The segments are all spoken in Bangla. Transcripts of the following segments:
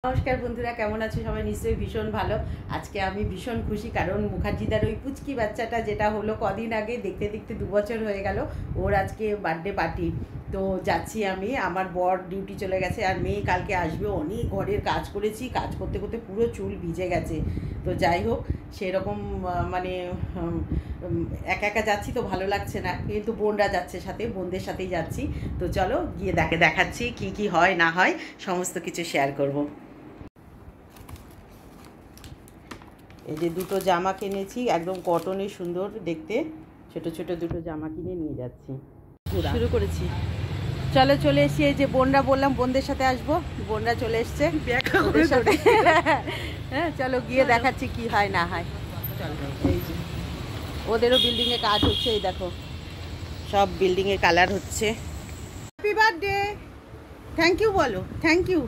নমস্কার বন্ধুরা, কেমন আছো সবাই? নিশ্চয়ই ভীষণ ভালো। আজকে আমি ভীষণ খুশি, কারণ মুখার্জিদার ওই পুচকি বাচ্চাটা যেটা হলো কদিন আগে, দেখতে দেখতে 2 বছর হয়ে গেল, ওর আজকে বার্থডে পার্টি। তো যাচ্ছি আমি, আমার বর ডিউটি চলে গেছে, আর মেয়ে কালকে আসবে। অনেক ঘরের কাজ করেছি, কাজ করতে করতে পুরো চুল ভিজে গেছে। তো যাই হোক, সেরকম মানে একা একা যাচ্ছি তো ভালো লাগছে না, কিন্তু বোনরা যাচ্ছে সাথে, বোনদের সাথেই যাচ্ছি। তো চলো গিয়ে দেখাচ্ছি কি কি হয় না হয়, সমস্ত কিছু শেয়ার করব। এই যে দুটো জামা কিনেছি, একদম কটনের, সুন্দর দেখতে, ছোট ছোট দুটো জামা কিনে নিয়ে যাচ্ছি। শুরু করেছি, চলো চলে এসছি। এই যে বোনরা, বললাম বোনদের সাথে আসবো, বোনরা চলে এসছে ওদের সাথে। হ্যাঁ চলো গিয়ে দেখাচ্ছি কি হয় না হয়। চলো, এই যে ওদেরও বিল্ডিংয়ে কাজ হচ্ছে, এই দেখো সব বিল্ডিংয়ে কালার হচ্ছে। হ্যাপি বার্থডে, থ্যাংক ইউ বলো, থ্যাংক ইউ।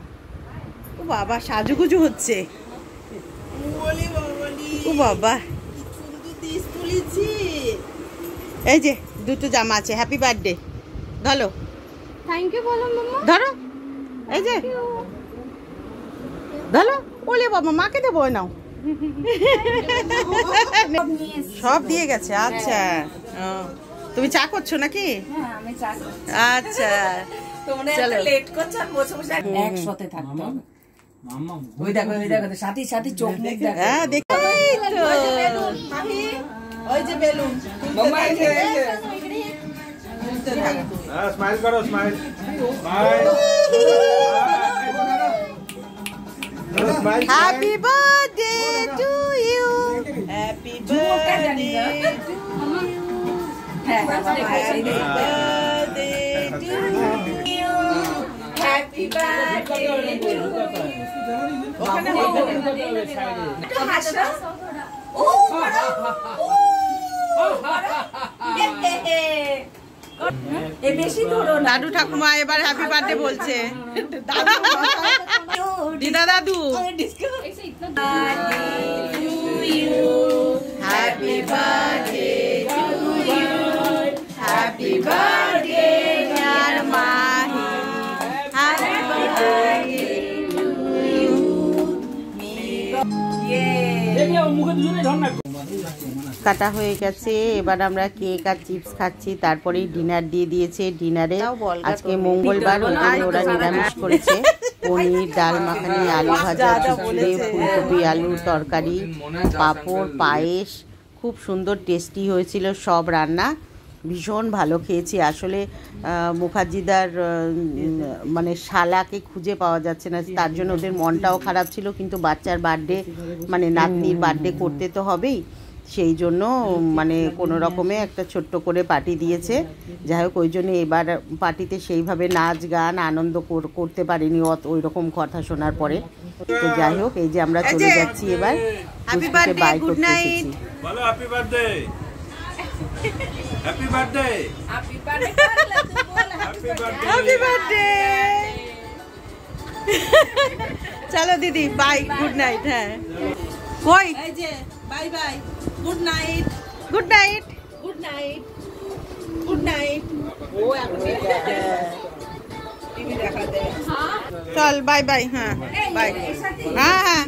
ও বাবা, সাজুগুজু হচ্ছে। ও বাবা, এই যে দুটো জামা আছে, হ্যাপি বার্থডে। ধরো, থ্যাংক ইউ বলো মাম্মা। ধরো, এই যে ধরো। ওলে বাবা, মাকে দেবো, নাও। সব দিয়ে গেছে। আচ্ছা, তুমি চা করছো নাকি? হ্যাঁ, আমি চা করছি। আচ্ছা, তোমরা চলো। লেট করছো, আর বসে বসে একসাথে থাকতে হবে। ওই দেখো, ওই দেখো, সাথী সাথী চোখ মুখ দেখো। হ্যাঁ দেখো, ওই যে বেলুন মাম্মা, এই যে স্মাইল করো, smile smile. Happy birthday to you, happy birthday to you, হ্যাঁ happy birthday to you, happy birthday to ওখানে একটু হাসো। ও বড়, ও এ বেশি ধরো না। দাদু ঠাকুমা এবার হ্যাপি বার্থডে বলছে। দিদা দাদু, happy birthday to you, happy birthday dear Mahi, happy birthday to you. কাটা হয়ে গেছে, এবার আমরা কেক আর চিপস খাচ্ছি, তারপরেই ডিনার দিয়ে দিয়েছে। ডিনারে আজকে মঙ্গলবার, ওরা নিরামিষ করেছে। পনির, ডাল মাখানি, আলু ভাজা, চিচিড়ে, ফুলকপি আলুর তরকারি, পাঁপড়, পায়েস, খুব সুন্দর টেস্টি হয়েছিল সব রান্না। ভীষণ ভালো খেয়েছি। আসলে মুখার্জিদার মানে শালাকে খুঁজে পাওয়া যাচ্ছে না, তার জন্য ওদের মনটাও খারাপ ছিল, কিন্তু বাচ্চার বার্থডে মানে নাতনির বার্থডে করতে তো হবেই, সেই জন্য মানে কোনো রকমে একটা ছোট্ট করে পার্টি দিয়েছে। যাই হোক, ওই জন্য এবার পার্টিতে সেইভাবে নাচ গান আনন্দ করতে পারিনি ওই রকম কথা শোনার পরে। তো যাই হোক, এই যে আমরা চলে যাচ্ছি এবার, বাই করতে এসেছি। বলো happy birthday, happy birthday, happy birthday, happy birthday. Happy birthday. চলো দিদি, বাই, গুড নাইট। হ্যাঁ কই, এই যে bye bye, good night, good night, good night, good night. ও এখন টিভি দেখাতে। চল বাই বাই। হ্যাঁ বাই। হ্যাঁ হ্যাঁ।